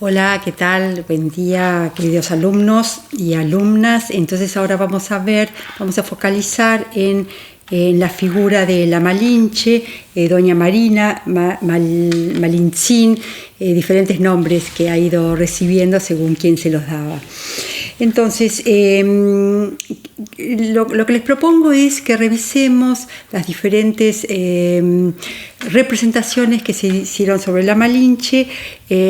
Hola, ¿qué tal? Buen día, queridos alumnos y alumnas. Entonces ahora vamos a focalizar en la figura de la Malinche, doña Marina, Malintzin, diferentes nombres que ha ido recibiendo según quién se los daba. Entonces, lo que les propongo es que revisemos las diferentes representaciones que se hicieron sobre la Malinche,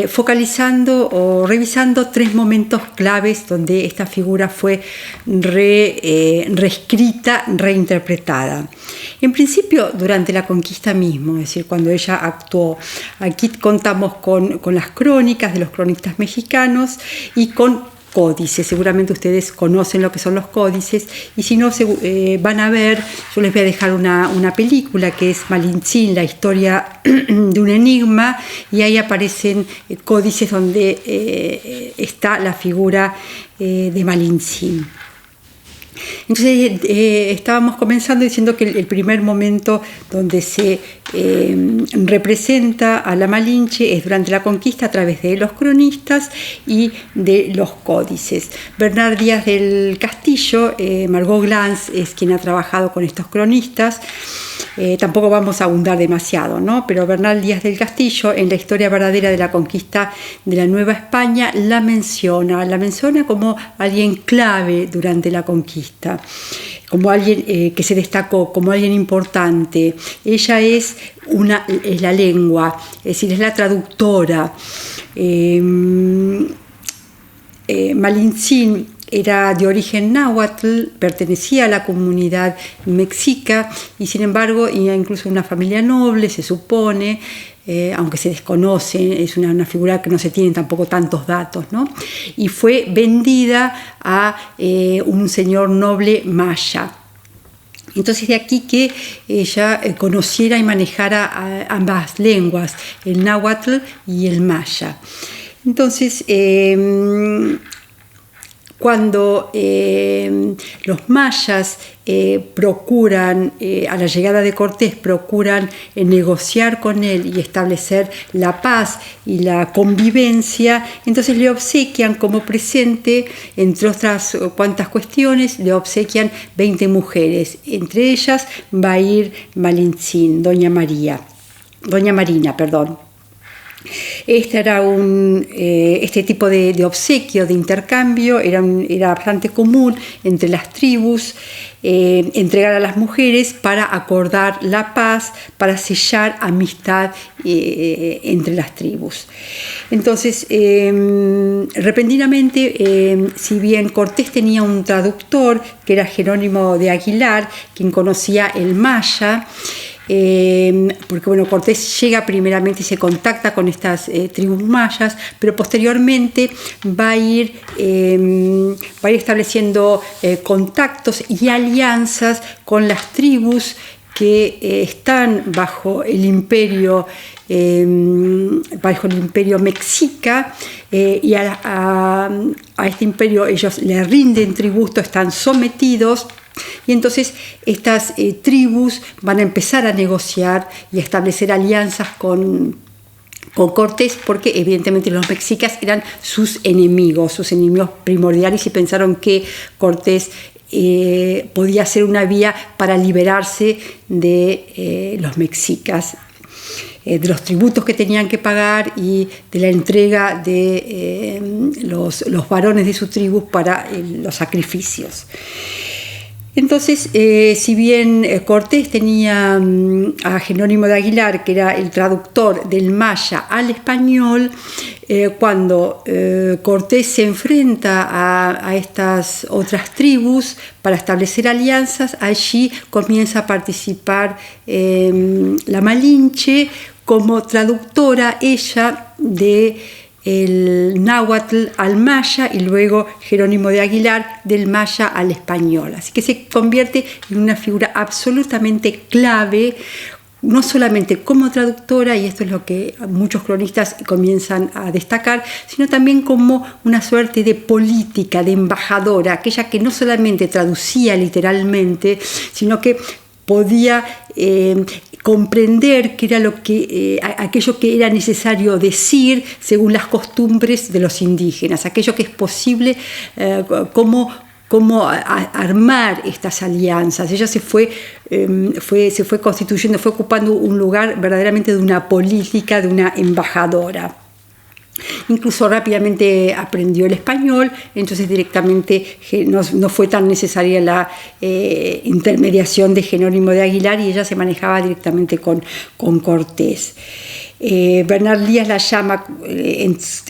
focalizando o revisando tres momentos claves donde esta figura fue reescrita, reinterpretada. En principio, durante la conquista mismo, es decir, cuando ella actuó. Aquí contamos con las crónicas de los cronistas mexicanos y con códices. Seguramente ustedes conocen lo que son los códices, y si no, van a ver, yo les voy a dejar una película que es Malintzin, la historia de un enigma, y ahí aparecen códices donde está la figura de Malintzin. Entonces estábamos comenzando diciendo que el primer momento donde se representa a la Malinche es durante la conquista a través de los cronistas y de los códices. Bernard Díaz del Castillo, Margot Glantz es quien ha trabajado con estos cronistas. Tampoco vamos a abundar demasiado, ¿no? Pero Bernal Díaz del Castillo, en la historia verdadera de la conquista de la Nueva España, la menciona como alguien clave durante la conquista, como alguien que se destacó, como alguien importante. Ella es la lengua, es decir, es la traductora. Malintzin era de origen náhuatl, pertenecía a la comunidad mexica y sin embargo, incluso una familia noble, se supone, aunque se desconoce, es una figura que no se tienen tampoco tantos datos, ¿no? Y fue vendida a un señor noble maya. Entonces de aquí que ella conociera y manejara ambas lenguas, el náhuatl y el maya. Entonces, cuando los mayas procuran, a la llegada de Cortés, procuran negociar con él y establecer la paz y la convivencia, entonces le obsequian como presente, entre otras cuantas cuestiones, le obsequian 20 mujeres. Entre ellas va a ir Malintzin, Doña Marina. Este tipo de obsequio, de intercambio, era bastante común entre las tribus, entregar a las mujeres para acordar la paz, para sellar amistad entre las tribus. Entonces, repentinamente, si bien Cortés tenía un traductor, que era Jerónimo de Aguilar, quien conocía el maya, porque Cortés llega primeramente y se contacta con estas tribus mayas, pero posteriormente va a ir estableciendo contactos y alianzas con las tribus que están bajo el imperio mexica, y a este imperio ellos le rinden tributo, están sometidos. Y entonces estas tribus van a empezar a negociar y a establecer alianzas con Cortés, porque evidentemente los mexicas eran sus enemigos primordiales, y pensaron que Cortés podía ser una vía para liberarse de los mexicas, de los tributos que tenían que pagar y de la entrega de los varones de sus tribus para los sacrificios. Entonces, si bien Cortés tenía a Jerónimo de Aguilar, que era el traductor del maya al español, cuando Cortés se enfrenta a estas otras tribus para establecer alianzas, allí comienza a participar la Malinche como traductora, ella el náhuatl al maya, y luego Jerónimo de Aguilar del maya al español. Así que se convierte en una figura absolutamente clave, no solamente como traductora, y esto es lo que muchos cronistas comienzan a destacar, sino también como una suerte de política, de embajadora, aquella que no solamente traducía literalmente, sino que podía comprender qué era aquello que era necesario decir según las costumbres de los indígenas, aquello que es posible, cómo armar estas alianzas. Ella se fue constituyendo, fue ocupando un lugar verdaderamente de una política, de una embajadora. Incluso rápidamente aprendió el español, entonces directamente no fue tan necesaria la intermediación de Jerónimo de Aguilar y ella se manejaba directamente con Cortés. Bernard Lías la llama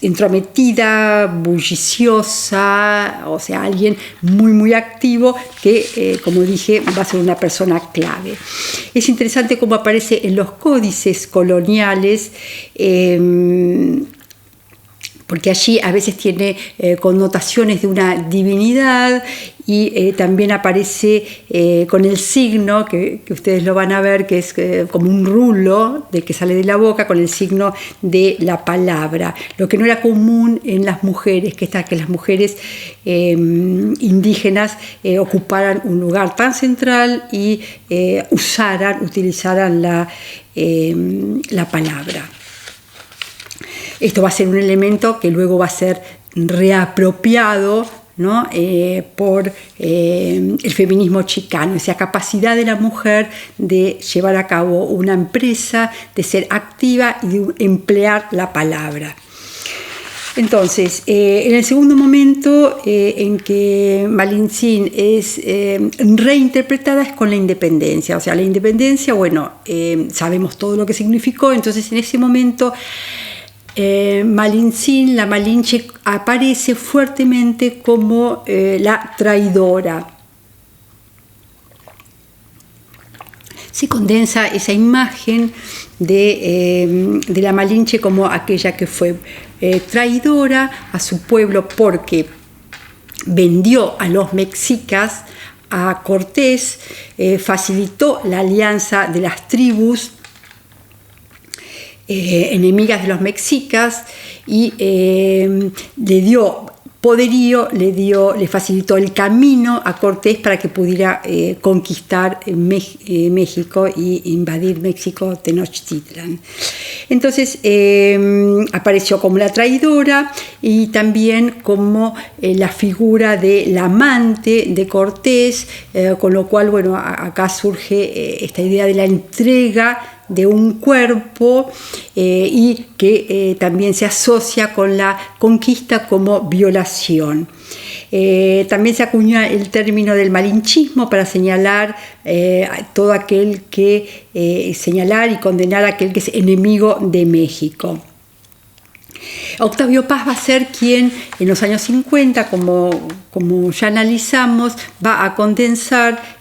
entrometida, bulliciosa, o sea, alguien muy, muy activo que, como dije, va a ser una persona clave. Es interesante cómo aparece en los códices coloniales, porque allí a veces tiene connotaciones de una divinidad y también aparece con el signo, que ustedes lo van a ver, que es como un rulo que sale de la boca con el signo de la palabra. Lo que no era común en las mujeres, que las mujeres indígenas ocuparan un lugar tan central y utilizaran la palabra. Esto va a ser un elemento que luego va a ser reapropiado, ¿no? Por el feminismo chicano, esa capacidad de la mujer de llevar a cabo una empresa, de ser activa y de emplear la palabra. Entonces, en el segundo momento en que Malintzin es reinterpretada es con la independencia. O sea, la independencia, bueno, sabemos todo lo que significó, entonces en ese momento Malintzin, la Malinche, aparece fuertemente como la traidora. Se condensa esa imagen de la Malinche como aquella que fue traidora a su pueblo porque vendió a los mexicas a Cortés, facilitó la alianza de las tribus enemigas de los mexicas y le dio poderío, le facilitó el camino a Cortés para que pudiera conquistar México y invadir México, Tenochtitlan. Entonces apareció como la traidora y también como la figura del amante de Cortés, con lo cual, bueno, acá surge esta idea de la entrega de un cuerpo y que también se asocia con la conquista como violación. También se acuña el término del malinchismo para señalar todo aquel que señalar y condenar a aquel que es enemigo de México. Octavio Paz va a ser quien en los años 50, como ya analizamos, va a condensar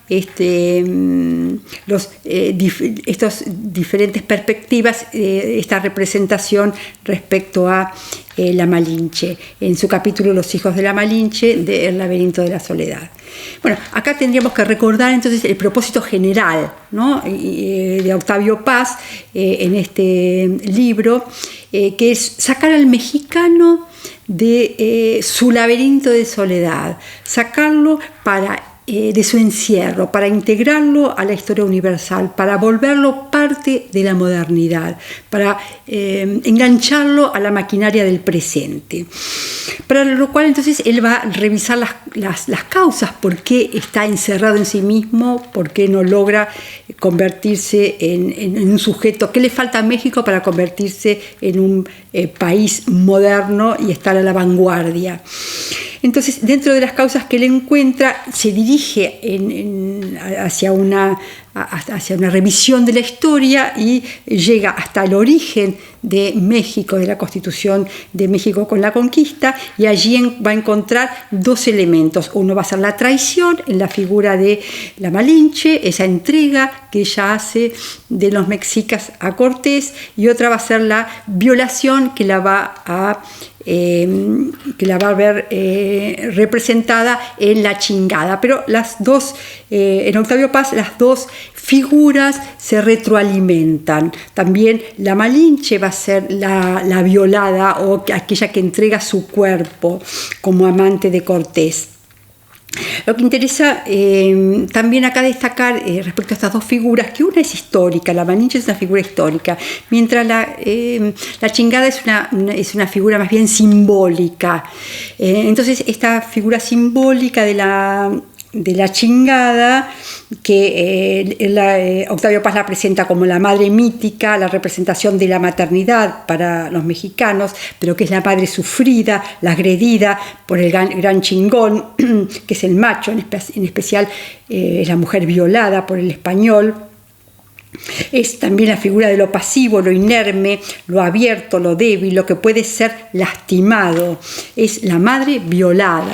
estas diferentes perspectivas, esta representación respecto a la Malinche, en su capítulo Los hijos de la Malinche, de El laberinto de la soledad. Bueno, acá tendríamos que recordar entonces el propósito general, ¿no?, de Octavio Paz en este libro, que es sacar al mexicano de su laberinto de soledad, sacarlo de su encierro, para integrarlo a la historia universal, para volverlo parte de la modernidad, para engancharlo a la maquinaria del presente. Para lo cual entonces él va a revisar las causas, por qué está encerrado en sí mismo, por qué no logra convertirse en un sujeto, qué le falta a México para convertirse en un país moderno y estar a la vanguardia. Entonces, dentro de las causas que él encuentra, se dirige hacia una revisión de la historia y llega hasta el origen de México, de la Constitución de México con la conquista, y allí va a encontrar dos elementos. Uno va a ser la traición en la figura de la Malinche, esa entrega que ella hace de los mexicas a Cortés, y otra va a ser la violación que la va a ver representada en la chingada. Pero las dos, en Octavio Paz, las dos figuras se retroalimentan. También la Malinche va a ser la violada o aquella que entrega su cuerpo como amante de Cortés. Lo que interesa también acá destacar respecto a estas dos figuras, que una es histórica, la Malinche es una figura histórica, mientras la Chingada es una figura más bien simbólica. Entonces esta figura simbólica de la Chingada, que Octavio Paz la presenta como la madre mítica, la representación de la maternidad para los mexicanos, pero que es la madre sufrida, la agredida por el gran chingón, que es el macho, en especial es la mujer violada por el español. Es también la figura de lo pasivo, lo inerme, lo abierto, lo débil, lo que puede ser lastimado. Es la madre violada.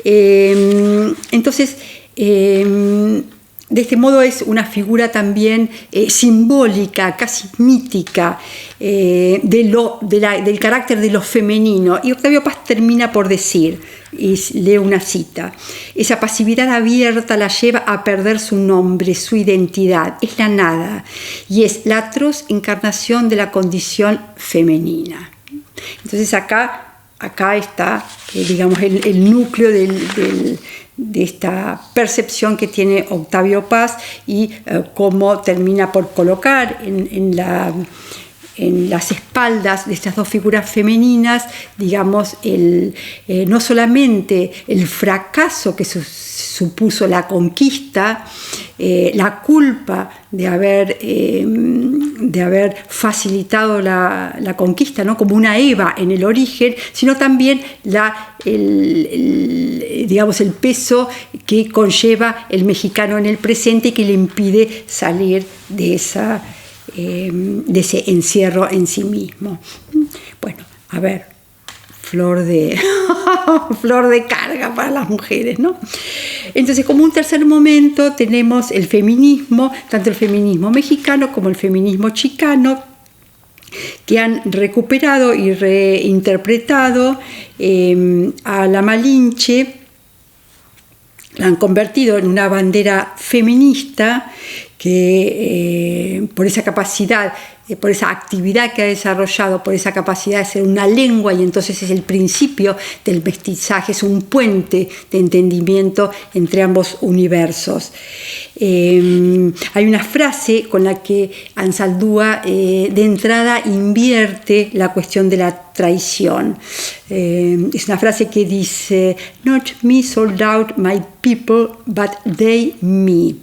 Entonces, de este modo es una figura también simbólica, casi mítica, del carácter de lo femenino. Y Octavio Paz termina por decir, y leo una cita: esa pasividad abierta la lleva a perder su nombre, su identidad, es la nada, y es la atroz encarnación de la condición femenina. Entonces acá está, digamos, el núcleo de esta percepción que tiene Octavio Paz y cómo termina por colocar en las espaldas de estas dos figuras femeninas, digamos, no solamente el fracaso que supuso la conquista, la culpa de haber facilitado la conquista, ¿no?, como una Eva en el origen, sino también digamos, el peso que conlleva el mexicano en el presente y que le impide salir de ese encierro en sí mismo. Bueno, a ver, flor de carga para las mujeres, ¿no? Entonces, como un tercer momento tenemos el feminismo, tanto el feminismo mexicano como el feminismo chicano, que han recuperado y reinterpretado a la Malinche, la han convertido en una bandera feminista que por esa capacidad, por esa actividad que ha desarrollado, por esa capacidad de ser una lengua, y entonces es el principio del mestizaje, es un puente de entendimiento entre ambos universos. Hay una frase con la que Anzaldúa de entrada invierte la cuestión de la traición. Es una frase que dice: "Not me sold out my people, but they me".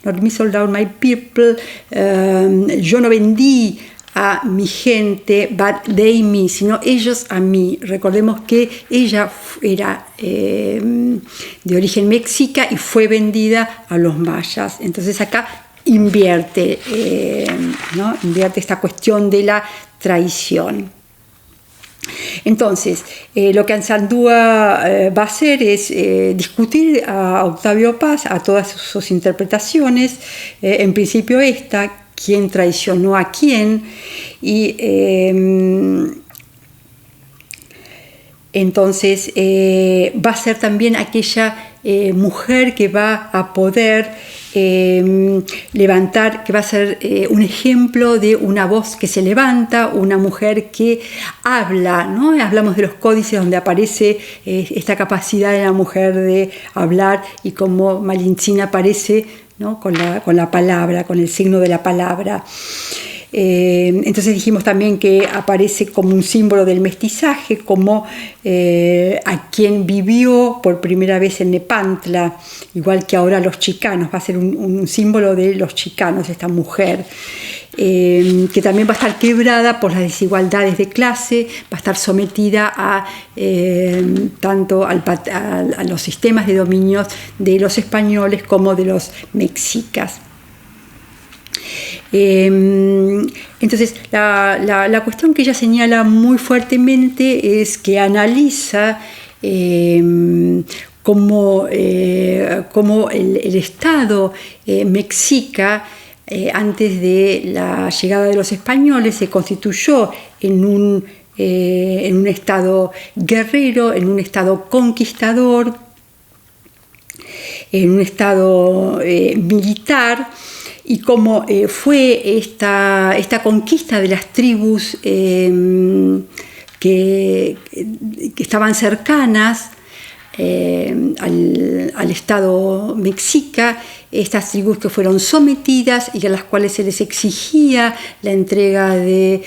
Not me sold out my people, yo no vendí a mi gente, but they me, sino ellos a mí. Recordemos que ella era de origen mexica y fue vendida a los mayas. Entonces acá invierte esta cuestión de la traición. Entonces, lo que Anzaldúa va a hacer es discutir a Octavio Paz, a todas sus interpretaciones, en principio quién traicionó a quién, y entonces va a ser también aquella mujer que va a poder levantar, que va a ser un ejemplo de una voz que se levanta, una mujer que habla, ¿no? Hablamos de los códices donde aparece esta capacidad de la mujer de hablar, y como Malintzin aparece, ¿no?, con la palabra, con el signo de la palabra. Entonces dijimos también que aparece como un símbolo del mestizaje, como a quien vivió por primera vez en Nepantla, igual que ahora los chicanos, va a ser un símbolo de los chicanos, esta mujer, que también va a estar quebrada por las desigualdades de clase, va a estar sometida tanto a los sistemas de dominios de los españoles como de los mexicas. Entonces, la cuestión que ella señala muy fuertemente es que analiza cómo el Estado mexica, antes de la llegada de los españoles, se constituyó en un Estado guerrero, en un Estado conquistador, en un Estado militar, y cómo fue esta conquista de las tribus que estaban cercanas al Estado mexica, estas tribus que fueron sometidas y a las cuales se les exigía la entrega de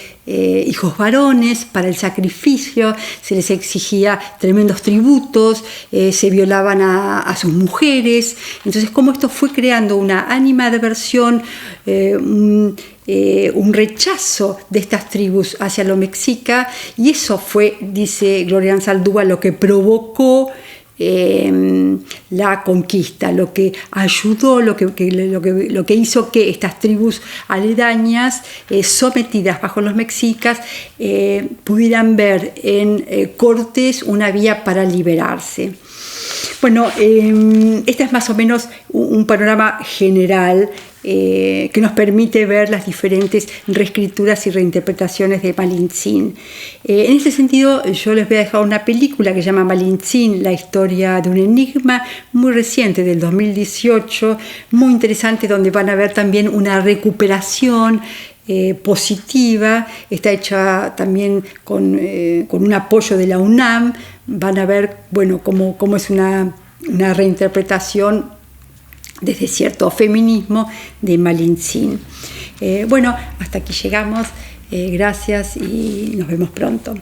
hijos varones para el sacrificio, se les exigía tremendos tributos, se violaban a sus mujeres. Entonces, como esto fue creando una animadversión, un rechazo de estas tribus hacia lo mexica, y eso fue, dice Gloria Saldúa, lo que provocó la conquista, lo que ayudó, lo que hizo que estas tribus aledañas, sometidas bajo los mexicas, pudieran ver en Cortés una vía para liberarse. Bueno, este es más o menos un panorama general que nos permite ver las diferentes reescrituras y reinterpretaciones de Malintzin. En este sentido, yo les voy a dejar una película que se llama Malintzin, la historia de un enigma, muy reciente, del 2018, muy interesante, donde van a ver también una recuperación positiva. Está hecha también con un apoyo de la UNAM. Van a ver, bueno, cómo es una reinterpretación desde cierto feminismo de Malintzin. Bueno, hasta aquí llegamos. Gracias y nos vemos pronto.